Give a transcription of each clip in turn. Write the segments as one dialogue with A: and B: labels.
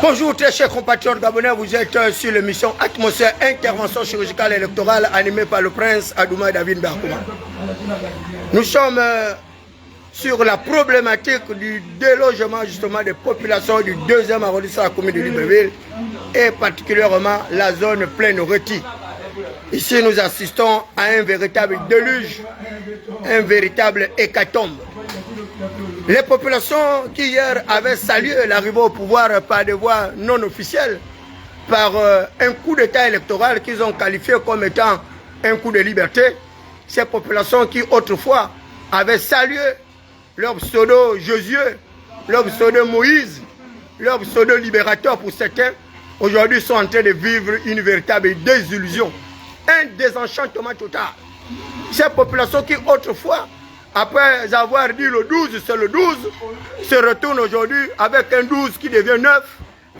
A: Bonjour très chers compatriotes gabonais, vous êtes sur l'émission Atmosphère Intervention Chirurgicale Électorale animée par le prince Adouma David Barkouma. Nous sommes sur la problématique du délogement justement des populations du 2e arrondissement de la commune de Libreville et particulièrement la zone pleine Reti. Ici nous assistons à un véritable déluge, un véritable hécatombe. Les populations qui hier avaient salué l'arrivée au pouvoir par des voies non officielles, par un coup d'état électoral qu'ils ont qualifié comme étant un coup de liberté, ces populations qui autrefois avaient salué leur pseudo Josué, leur pseudo Moïse, leur pseudo libérateur pour certains, aujourd'hui sont en train de vivre une véritable désillusion, un désenchantement total. Ces populations qui autrefois, après avoir dit le 12, c'est le 12, se retournent aujourd'hui avec un 12 qui devient 9,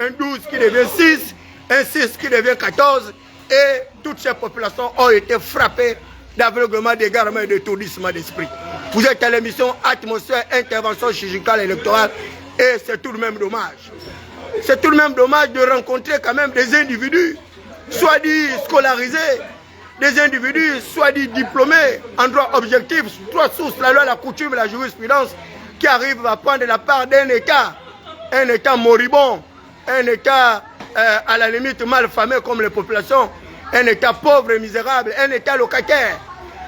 A: un 12 qui devient 6, un 6 qui devient 14, et toutes ces populations ont été frappées d'aveuglement, d'égarement et d'étourdissement d'esprit. Vous êtes à l'émission Atmosphère Intervention Chirurgicale Électorale et c'est tout de même dommage. C'est tout de même dommage de rencontrer quand même des individus, soit dit scolarisés, des individus, soit dit diplômés, en droit objectif, trois sources, la loi, la coutume et la jurisprudence, qui arrivent à prendre la part d'un État moribond, un État à la limite malfamé comme les populations, un État pauvre et misérable, un État locataire,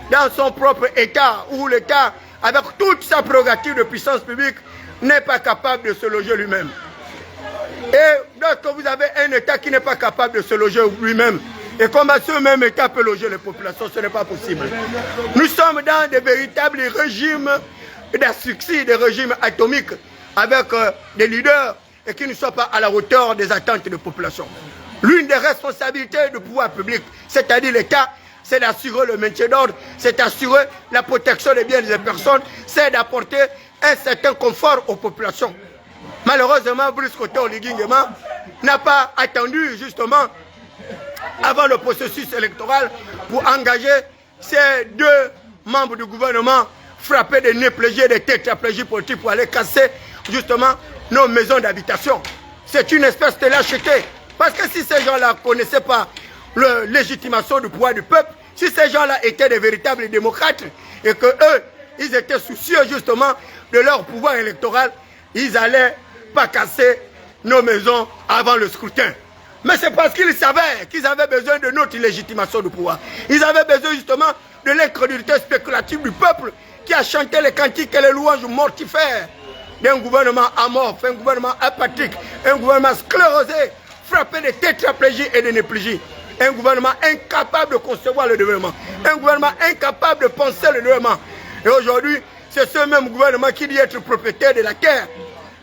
A: dans son propre État, où l'État, avec toute sa prérogative de puissance publique, n'est pas capable de se loger lui-même. Et lorsque vous avez un État qui n'est pas capable de se loger lui-même, et comment ce même État peut loger les populations, ce n'est pas possible. Nous sommes dans des véritables régimes d'asphyxie, des régimes atomiques, avec des leaders et qui ne sont pas à la hauteur des attentes des populations. L'une des responsabilités du pouvoir public, c'est-à-dire l'État, c'est d'assurer le maintien d'ordre, c'est d'assurer la protection des biens des personnes, c'est d'apporter un certain confort aux populations. Malheureusement, Brice Koto-Ligingema n'a pas attendu justement avant le processus électoral pour engager ces deux membres du gouvernement frappés de néoplégies et de tétraplégies politiques pour aller casser justement nos maisons d'habitation. C'est une espèce de lâcheté. Parce que si ces gens-là ne connaissaient pas la légitimation du pouvoir du peuple, si ces gens-là étaient des véritables démocrates et que eux, ils étaient soucieux justement de leur pouvoir électoral, ils n'allaient pas casser nos maisons avant le scrutin. Mais c'est parce qu'ils savaient qu'ils avaient besoin de notre légitimation du pouvoir. Ils avaient besoin justement de l'incrédulité spéculative du peuple qui a chanté les cantiques et les louanges mortifères d'un gouvernement amorphe, un gouvernement apathique, un gouvernement sclérosé, frappé de tétraplégie et de néplégie. Un gouvernement incapable de concevoir le développement. Un gouvernement incapable de penser le développement. Et aujourd'hui, c'est ce même gouvernement qui dit être propriétaire de la terre,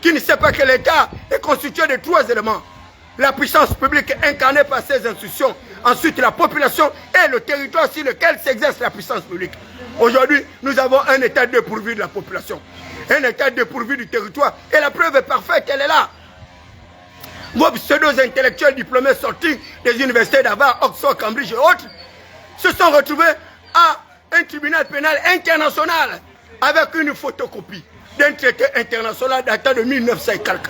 A: qui ne sait pas que l'État est constitué de trois éléments. La puissance publique incarnée par ses institutions, ensuite la population et le territoire sur lequel s'exerce la puissance publique. Aujourd'hui, nous avons un État dépourvu de la population, un État dépourvu du territoire. Et la preuve est parfaite, elle est là. Vos pseudo-intellectuels diplômés sortis des universités d'Harvard, Oxford, Cambridge et autres se sont retrouvés à un tribunal pénal international avec une photocopie d'un traité international datant de 1900 et quelques.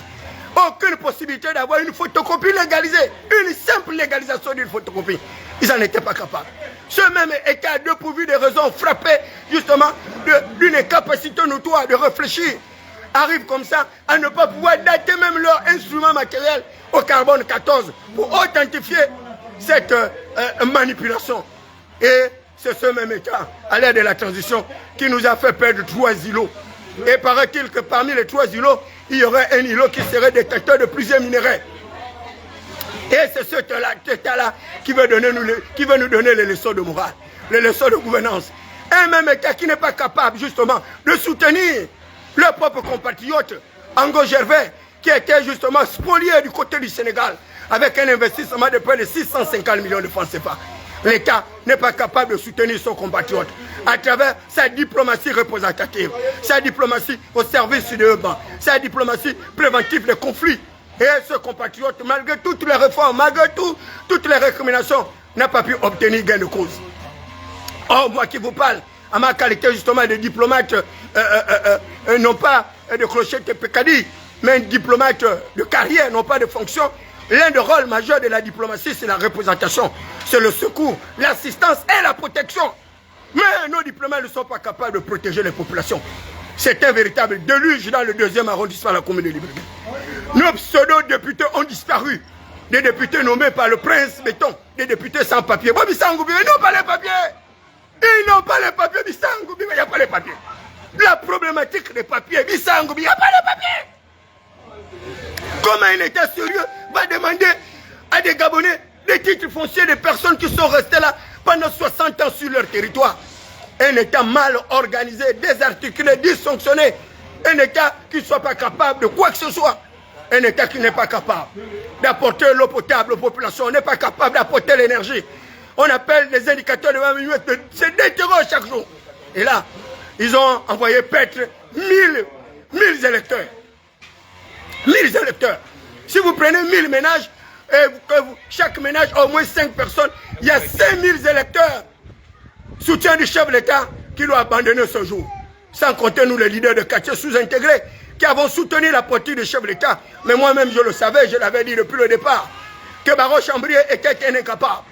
A: Aucune possibilité d'avoir une photocopie légalisée, une simple légalisation d'une photocopie. Ils n'en étaient pas capables. Ce même État dépourvu de raisons frappé justement d'une incapacité notoire de réfléchir, arrive comme ça à ne pas pouvoir dater même leur instrument matériel au carbone 14 pour authentifier cette manipulation. Et c'est ce même État, à l'ère de la transition, qui nous a fait perdre 3 îlots. Et paraît-il que parmi les 3 îlots, il y aurait un îlot qui serait détenteur de plusieurs minéraux. Et c'est cet État-là qui veut nous donner les leçons de morale, les leçons de gouvernance. Un même État qui n'est pas capable justement de soutenir leurs propres compatriotes, Ango Gervais, qui était justement spolié du côté du Sénégal, avec un investissement de près de 650 millions de francs CFA. L'État n'est pas capable de soutenir son compatriote à travers sa diplomatie représentative, sa diplomatie au service du développement, sa diplomatie préventive des conflits. Et ce compatriote, malgré toutes les réformes, malgré toutes les récriminations, n'a pas pu obtenir gain de cause. Or, moi qui vous parle, à ma qualité justement de diplomate, non pas de clochette Pécadi, Mais un diplomate de carrière, non pas de fonction. L'un des rôles majeurs de la diplomatie, c'est la représentation, c'est le secours, l'assistance et la protection. Mais nos diplomates ne sont pas capables de protéger les populations. C'est un véritable déluge dans le 2e arrondissement de la commune de Libreville. Nos pseudo-députés ont disparu. Des députés nommés par le prince Béton, des députés sans papier. Bon, Bissangou, ils n'ont pas les papiers. Ils n'ont pas les papiers, Bissangou, il n'y a pas les papiers. La problématique des papiers, Bissangou, il n'y a pas les papiers. Comment un État sérieux va demander à des Gabonais des titres fonciers des personnes qui sont restées là pendant 60 ans sur leur territoire? Un État mal organisé, désarticulé, dysfonctionné. Un État qui ne soit pas capable de quoi que ce soit. Un État qui n'est pas capable d'apporter l'eau potable aux populations, n'est pas capable d'apporter l'énergie. On appelle les indicateurs de 20 minutes, c'est déterrant chaque jour. Et là, ils ont envoyé paître 1000 électeurs. 1000 électeurs. Si vous prenez 1000 ménages, et chaque ménage a au moins 5 personnes, il y a 5000 électeurs. Soutien du chef de l'État qui l'ont abandonné ce jour. Sans compter nous les leaders de quartier sous-intégrés qui avons soutenu la politique du chef de l'État. Mais moi-même je le savais, je l'avais dit depuis le départ, que Baro Chambrier était un incapable.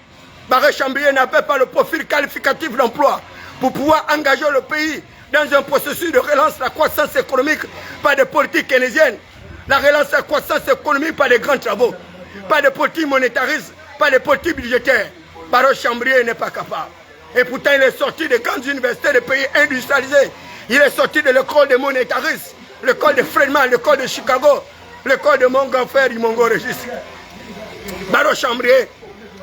A: Baro Chambrier n'avait pas le profil qualificatif d'emploi pour pouvoir engager le pays dans un processus de relance de la croissance économique par des politiques keynésiennes. La relance de la croissance économique par des grands travaux, pas de politique monétariste, pas de politique budgétaire. Baro Chambrier n'est pas capable. Et pourtant il est sorti des grandes universités des pays industrialisés. Il est sorti de l'école des monétaristes, l'école de Friedman, l'école de Chicago, l'école de Montgolfier et Mongo-Régis. Baro Chambrier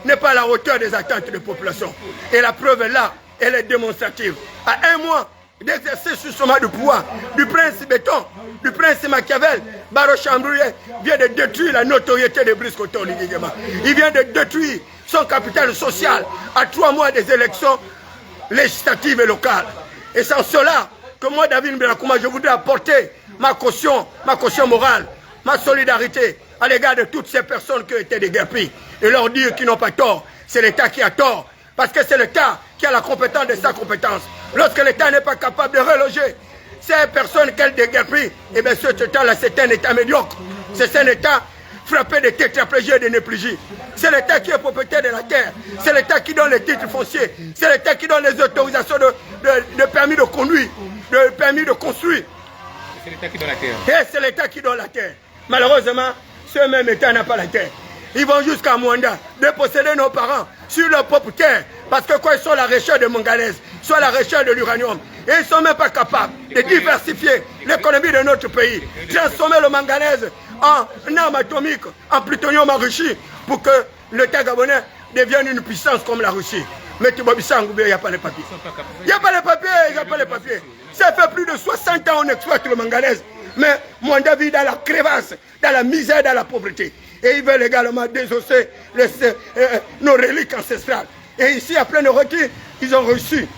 A: n'est pas à la hauteur des attentes des populations. Et la preuve est là, elle est démonstrative. À un mois d'exercer justement du pouvoir du prince Béton, du prince Machiavel, Baro Chambrier vient de détruire la notoriété de Brice Koto Ligema. Il vient de détruire son capital social à 3 mois des élections législatives et locales. Et c'est en cela que moi, David Mbelakouma, je voudrais apporter ma caution morale, ma solidarité à l'égard de toutes ces personnes qui ont été déguerpies et leur dire qu'ils n'ont pas tort. C'est l'État qui a tort, parce que c'est l'État qui a la compétence de sa compétence. Lorsque l'État n'est pas capable de reloger ces personnes qu'elle déguerpit, et bien cet État-là, c'est un État médiocre. C'est un État frappé de tétraplégie et de néplégie. C'est l'État qui est propriétaire de la terre. C'est l'État qui donne les titres fonciers. C'est l'État qui donne les autorisations de permis de conduire, de permis de construire.
B: C'est l'État qui donne la terre.
A: Et c'est l'État qui donne la terre. Malheureusement, ce même État n'a pas la terre. Ils vont jusqu'à Mwanda déposséder nos parents sur leur propre terre. Parce que quoi, ils sont à la recherche de manganèse, soit à la recherche de l'uranium. Et ils ne sont même pas capables de diversifier l'économie de notre pays. Transformer le manganèse en arme atomique, en plutonium enrichi, pour que l'État gabonais devienne une puissance comme la Russie. Mais tu vois, il n'y a pas les papiers. Il n'y a pas les papiers, il n'y a pas les papiers. Ça fait plus de 60 ans qu'on exploite le manganèse. Mais Mwanda vit dans la crevasse, dans la misère, dans la pauvreté. Et ils veulent également désosser nos reliques ancestrales. Et ici, à plein de retire, ils ont réussi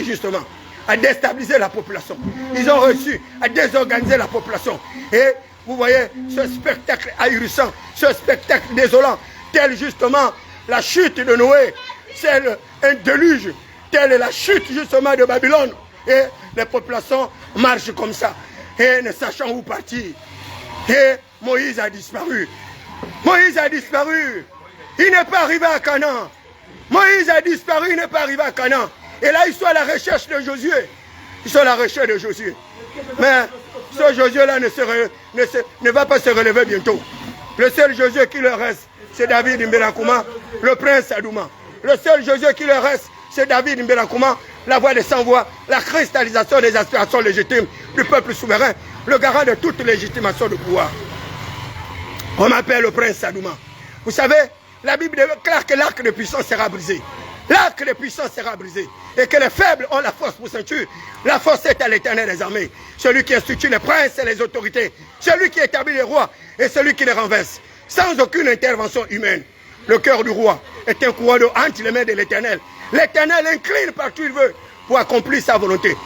A: justement à déstabiliser la population. Ils ont réussi à désorganiser la population. Et vous voyez ce spectacle ahurissant, ce spectacle désolant, tel justement la chute de Noé, c'est un déluge, telle est la chute justement de Babylone. Et les populations marchent comme ça, et ne sachant où partir. Et Moïse a disparu. Moïse a disparu. Il n'est pas arrivé à Canaan. Moïse a disparu, il n'est pas arrivé à Canaan. Et là, ils sont à la recherche de Josué. Ils sont à la recherche de Josué. Mais ce Josué-là ne va pas se relever bientôt. Le seul Josué qui leur reste, c'est David Mbelakouma, le prince Adouma. Le seul Josué qui leur reste, c'est David Mbelakouma, la voix des sans-voix, la cristallisation des aspirations légitimes du peuple souverain, le garant de toute légitimation du pouvoir. On m'appelle le prince Adouma. Vous savez, la Bible déclare que l'arc de puissance sera brisé. L'arc de puissance sera brisé. Et que les faibles ont la force pour ceinture. La force est à l'Éternel des armées. Celui qui institue les princes et les autorités. Celui qui établit les rois et celui qui les renverse. Sans aucune intervention humaine. Le cœur du roi est un courroie d'eau entre les mains de l'Éternel. L'Éternel incline partout où il veut pour accomplir sa volonté.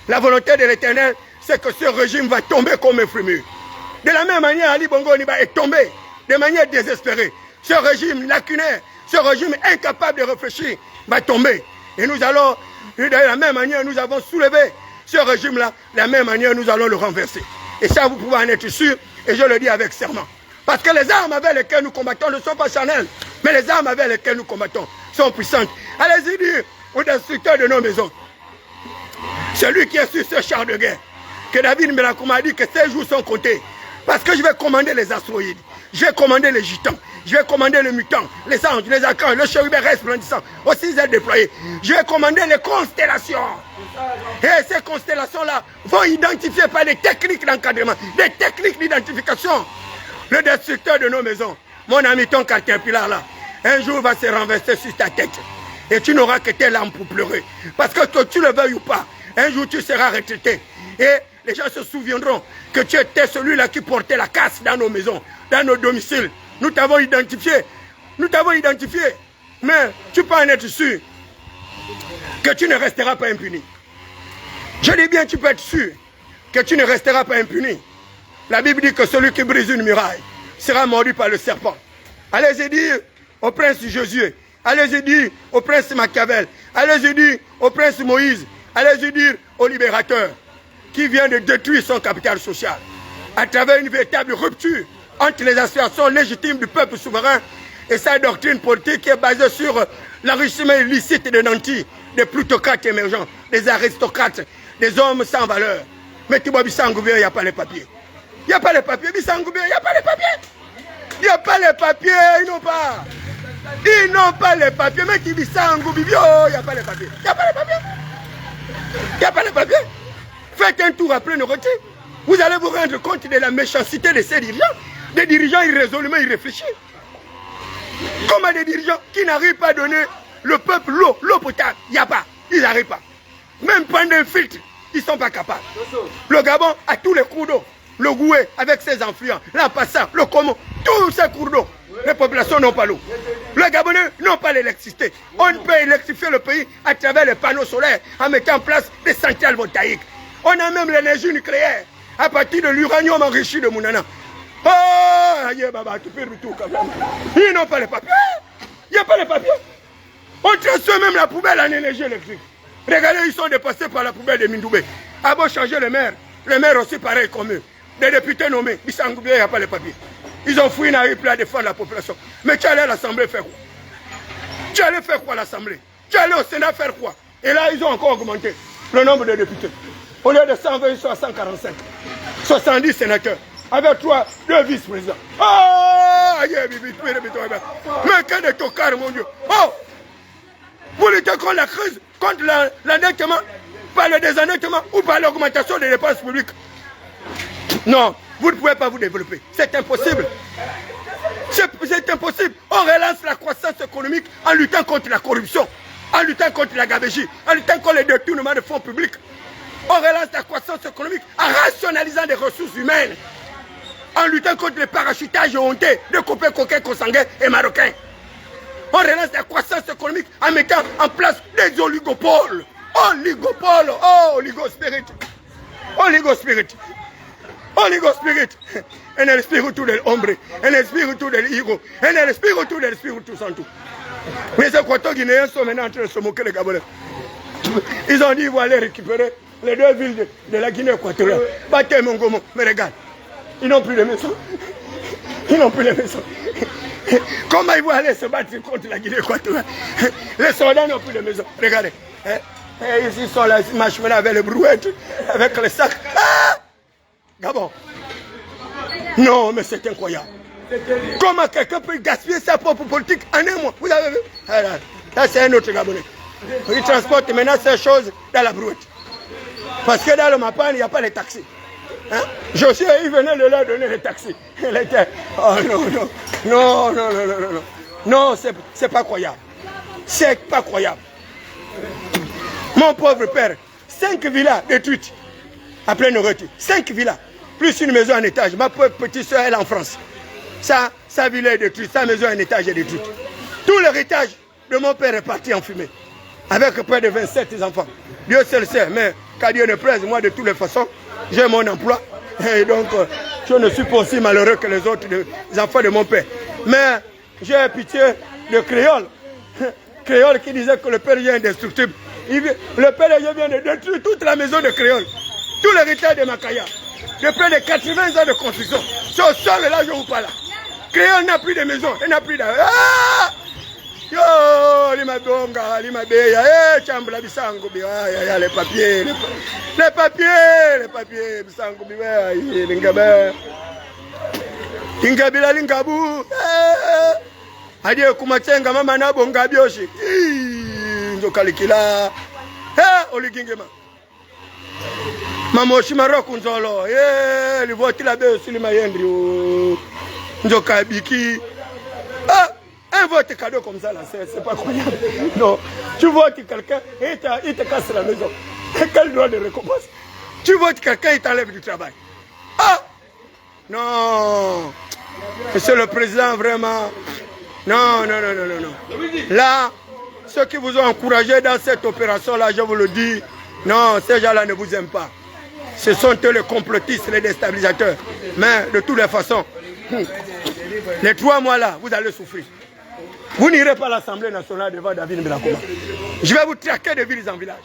A: La volonté de l'Éternel, c'est que ce régime va tomber comme un fruit mûr. De la même manière, Ali Bongo Ondimba est tombé de manière désespérée. Ce régime lacunaire, ce régime incapable de réfléchir va tomber. Et nous allons, de la même manière, nous avons soulevé ce régime-là, de la même manière, nous allons le renverser. Et ça, vous pouvez en être sûr, et je le dis avec serment. Parce que les armes avec lesquelles nous combattons ne sont pas charnelles, mais les armes avec lesquelles nous combattons sont puissantes. Allez-y dire au destructeur de nos maisons, celui qui est sur ce char de guerre, que David Mbelakouma a dit que ces jours sont comptés. Parce que je vais commander les astroïdes, je vais commander les gitans, je vais commander les mutants, les anges, les archanges, le chérubin resplendissant, aussi ils sont déployés. Je vais commander les constellations. Et ces constellations-là vont identifier par des techniques d'encadrement, des techniques d'identification. Le destructeur de nos maisons, mon ami, ton caterpillar là, un jour va se renverser sur ta tête. Et tu n'auras que tes larmes pour pleurer. Parce que tu le veuilles ou pas, un jour tu seras retraité. Et les gens se souviendront que tu étais celui-là qui portait la casse dans nos maisons, dans nos domiciles. Nous t'avons identifié. Nous t'avons identifié. Mais tu peux en être sûr que tu ne resteras pas impuni. Je dis bien, tu peux être sûr que tu ne resteras pas impuni. La Bible dit que celui qui brise une muraille sera mordu par le serpent. Allez-y dire au prince Josué, allez-y dire au prince Machiavel, allez-y dire au prince Moïse, allez-y dire au libérateur qui vient de détruire son capital social à travers une véritable rupture entre les aspirations légitimes du peuple souverain et sa doctrine politique qui est basée sur l'enrichissement illicite de nantis, des plutocrates émergents, des aristocrates, des hommes sans valeur. Mais tu vois, Bissangoubé, il n'y a pas les papiers. Il n'y a pas les papiers, Bissangoubé, il n'y a pas les papiers. Il n'y a pas les papiers, ils n'ont pas. Ils n'ont pas les papiers, mais qui Bissangoubé, il n'y a pas les papiers. Il n'y a pas les papiers. Il n'y a pas les papiers. Faites un tour après nos retirs. Vous allez vous rendre compte de la méchanceté de ces dirigeants. Des dirigeants irrésolument irréfléchis. Comment des dirigeants qui n'arrivent pas à donner le peuple l'eau potable. Il n'y a pas. Ils n'arrivent pas. Même prendre un filtre, ils ne sont pas capables. Le Gabon a tous les cours d'eau. Le Goué avec ses influents, l'Ampassa, le Como, tous ces cours d'eau. Les populations n'ont pas l'eau. Les Gabonais n'ont pas l'électricité. On peut électrifier le pays à travers les panneaux solaires en mettant en place des centrales voltaïques. On a même l'énergie nucléaire à partir de l'uranium enrichi de Mounana. Oh, ils n'ont pas les papiers. Il n'y a pas les papiers. On transforme même la poubelle en énergie électrique. Regardez, ils sont dépassés par la poubelle de Mindoubé. À beau changer le maire aussi pareil comme eux. Des députés nommés, Bissangoubé, il n'y a pas les papiers. Ils ont fouillé, ils n'arrivent plus à défendre la population. Mais tu allais à l'Assemblée faire quoi? Tu allais faire quoi à l'Assemblée? Tu allais au Sénat faire quoi? Et là, ils ont encore augmenté le nombre de députés. Au lieu de 120, ils sont à 145. 70 sénateurs. Avec 2 vice-présidents. Oh, mais quel est ton car, mon Dieu? Oh, vous luttez contre la crise, contre l'endettement, par le désendettement ou par l'augmentation des dépenses publiques. Non, vous ne pouvez pas vous développer. C'est impossible. C'est impossible. On relance la croissance économique en luttant contre la corruption, en luttant contre la gabegie, en luttant contre les détournements de fonds publics. On relance la croissance économique en rationalisant les ressources humaines, en luttant contre le parachutage honteux de copains coquins consanguins et marocains. On relance la croissance économique en mettant en place des oligopoles. Oligopoles, oh, oligospirit. Oligospirit. Oligospirit. En el espíritu del hombre, en el espíritu del hijo, en el espíritu del Espíritu Santo. Mais ces Équatoriens guinéens sont maintenant en train de se moquer des Gabonais. Ils ont dit qu'ils vont aller récupérer les 2 villes de la Guinée équatoriale. Baté Mongomo, mais regarde, ils n'ont plus de maisons. Ils n'ont plus de maisons. Comment ils vont aller se battre contre la Guinée équatoriale? Les soldats n'ont plus de maisons. Regardez. Et ici sont là, ils marchent avec les brouettes, avec les sacs. Ah! Gabon. Non, mais c'est incroyable. Comment quelqu'un peut gaspiller sa propre politique en un mois? Vous avez vu? Ça, c'est un autre Gabonais. Il transporte maintenant ces choses dans la brouette. Parce que dans le Mapan, il n'y a pas les taxis. Hein? Josué, il venait de leur donner les taxis. Il était... Oh non, non. Non, non, non, non, non. Non, c'est pas croyable. C'est pas croyable. Mon pauvre père, 5 villas détruites après nos retirs. 5 villas. Plus une maison en étage. Ma petite soeur, elle est en France. Sa villa est détruite. Sa maison en étage est détruite. Tout l'héritage de mon père est parti en fumée. Avec près de 27 enfants. Dieu seul sait. Mais qu'à Dieu ne plaise, moi de toutes les façons, j'ai mon emploi. Et donc, je ne suis pas aussi malheureux que les autres enfants de mon père. Mais j'ai pitié de Créole. Créole qui disait que le père est indestructible. Le père vient de détruire toute la maison de Créole. Tout l'héritage de Makaya. de près de 80 ans de construction. C'est au sol là, je vous parle. Créon n'a plus de maison, il n'a plus de... Ah! Yo, limadonga, limabeya, chambla bisango biwaya, les papiers, bisango biwaya, lingabe. Lingabila lingabu. Hadi kumatenga mama nabo ngabyoshi. Njokalikila. Oligingema. Mamoshi Maroko nzolo. Li voti la be sur limayendri. Njokabiki. Un vote cadeau comme ça là, c'est pas croyable. Non, tu votes quelqu'un et il te casse la maison. Quel droit de récompense? Tu votes quelqu'un et il t'enlève du travail. Ah! Non! Monsieur le Président, vraiment. Non. Là, ceux qui vous ont encouragé dans cette opération-là, je vous le dis, non, ces gens-là ne vous aiment pas. Ce sont eux les complotistes, les déstabilisateurs. Mais de toutes les façons, les 3 mois là, vous allez souffrir. Vous n'irez pas à l'Assemblée nationale devant David Mbelakoma. Je vais vous traquer de villes en village.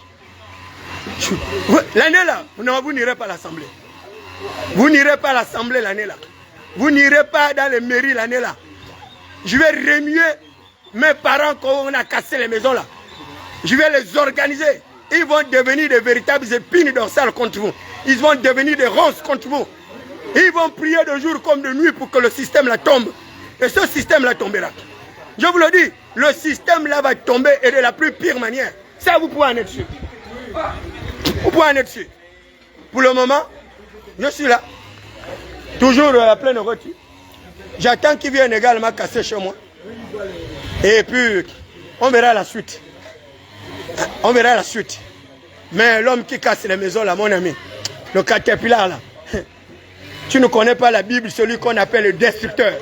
A: L'année là, non, vous n'irez pas à l'Assemblée. Vous n'irez pas à l'Assemblée l'année là. Vous n'irez pas dans les mairies l'année là. Je vais remuer mes parents quand on a cassé les maisons là. Je vais les organiser. Ils vont devenir des véritables épines dorsales contre vous. Ils vont devenir des ronces contre vous. Ils vont prier de jour comme de nuit pour que le système là tombe. Et ce système là tombera. Je vous le dis, le système là va tomber et de la plus pire manière. Ça, vous pouvez en être sûr. Vous pouvez en être sûr. Pour le moment, je suis là. Toujours à pleine rôtie. J'attends qu'ils viennent également casser chez moi. Et puis, on verra la suite. On verra la suite. Mais l'homme qui casse les maisons là, mon ami, le caterpillar là, tu ne connais pas la Bible, celui qu'on appelle le destructeur.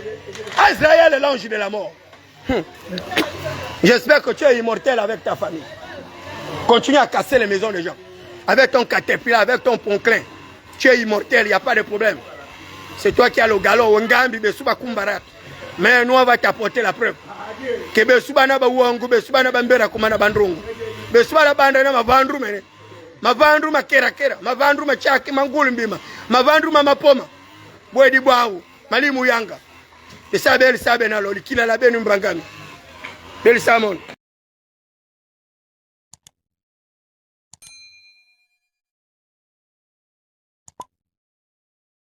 A: Azraël est l'ange de la mort. J'espère que tu es immortel avec ta famille. Continue à casser les maisons des gens. Avec ton caterpillar, avec ton ponclin. Tu es immortel, il n'y a pas de problème. C'est toi qui as le galop. Mais nous, on va t'apporter la preuve. Que Besuba na ba wangu, Besuba na bambera kumana bandrungu. Besuba na bandra na mavandru mene. Mavandru makera, mavandru machaki mangulu mbima. Mavandru mapoma. Bwedi bwawu, malimu yanga. Et ça, belle, ça, ben alors, qui l'a la belle, Mbangami. Belle Samon.